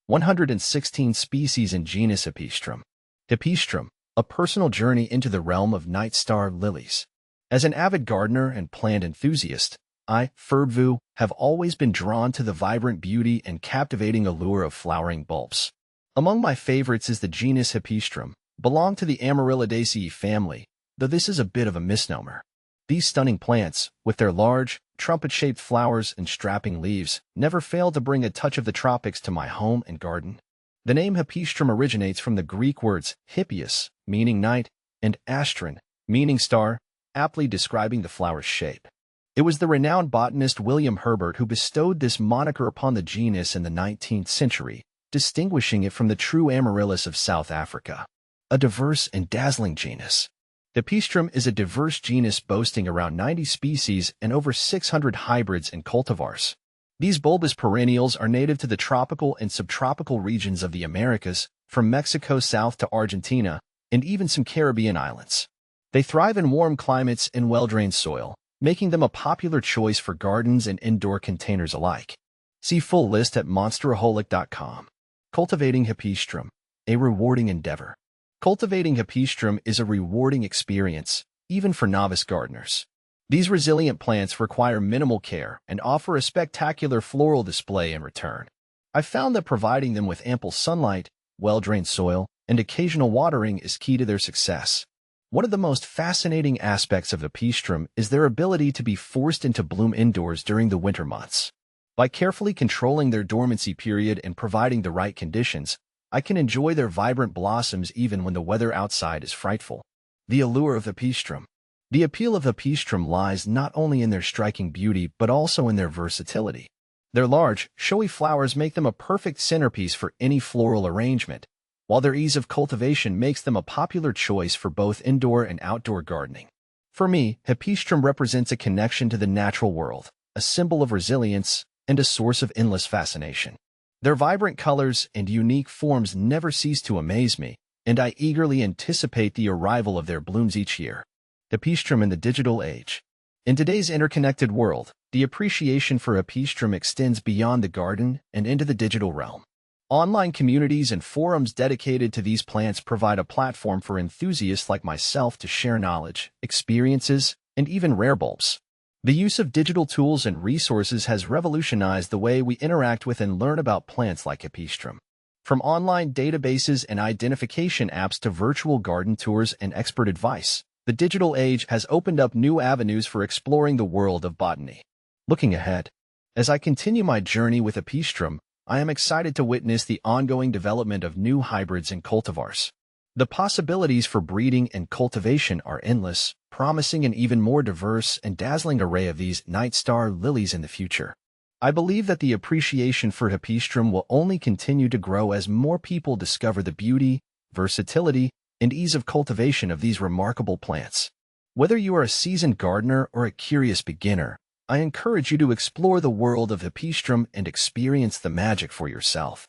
116 species in genus Hippeastrum. Hippeastrum, a personal journey into the realm of night star lilies. As an avid gardener and plant enthusiast, I, Ferbvu, have always been drawn to the vibrant beauty and captivating allure of flowering bulbs. Among my favorites is the genus Hippeastrum, belong to the Amaryllidaceae family, though this is a bit of a misnomer. These stunning plants, with their large, trumpet-shaped flowers and strapping leaves, never fail to bring a touch of the tropics to my home and garden. The name Hippeastrum originates from the Greek words hippeus, meaning night, and astron, meaning star, aptly describing the flower's shape. It was the renowned botanist William Herbert who bestowed this moniker upon the genus in the 19th century, distinguishing it from the true Amaryllis of South Africa. A diverse and dazzling genus. Hippeastrum is a diverse genus boasting around 90 species and over 600 hybrids and cultivars. These bulbous perennials are native to the tropical and subtropical regions of the Americas, from Mexico south to Argentina, and even some Caribbean islands. They thrive in warm climates and well-drained soil, making them a popular choice for gardens and indoor containers alike. See full list at monsteraholic.com. Cultivating Hippeastrum, a rewarding endeavor. Cultivating Hippeastrum is a rewarding experience, even for novice gardeners. These resilient plants require minimal care and offer a spectacular floral display in return. I've found that providing them with ample sunlight, well-drained soil, and occasional watering is key to their success. One of the most fascinating aspects of Hippeastrum is their ability to be forced into bloom indoors during the winter months. By carefully controlling their dormancy period and providing the right conditions, I can enjoy their vibrant blossoms even when the weather outside is frightful. The allure of Hippeastrum. The appeal of Hippeastrum lies not only in their striking beauty but also in their versatility. Their large, showy flowers make them a perfect centerpiece for any floral arrangement, while their ease of cultivation makes them a popular choice for both indoor and outdoor gardening. For me, Hippeastrum represents a connection to the natural world, a symbol of resilience, and a source of endless fascination. Their vibrant colors and unique forms never cease to amaze me, and I eagerly anticipate the arrival of their blooms each year. Hippeastrum in the digital age. In today's interconnected world, the appreciation for Hippeastrum extends beyond the garden and into the digital realm. Online communities and forums dedicated to these plants provide a platform for enthusiasts like myself to share knowledge, experiences, and even rare bulbs. The use of digital tools and resources has revolutionized the way we interact with and learn about plants like Hippeastrum. From online databases and identification apps to virtual garden tours and expert advice, the digital age has opened up new avenues for exploring the world of botany. Looking ahead, as I continue my journey with Hippeastrum, I am excited to witness the ongoing development of new hybrids and cultivars. The possibilities for breeding and cultivation are endless, promising an even more diverse and dazzling array of these night star lilies in the future. I believe that the appreciation for Hippeastrum will only continue to grow as more people discover the beauty, versatility, and ease of cultivation of these remarkable plants. Whether you are a seasoned gardener or a curious beginner, I encourage you to explore the world of Hippeastrum and experience the magic for yourself.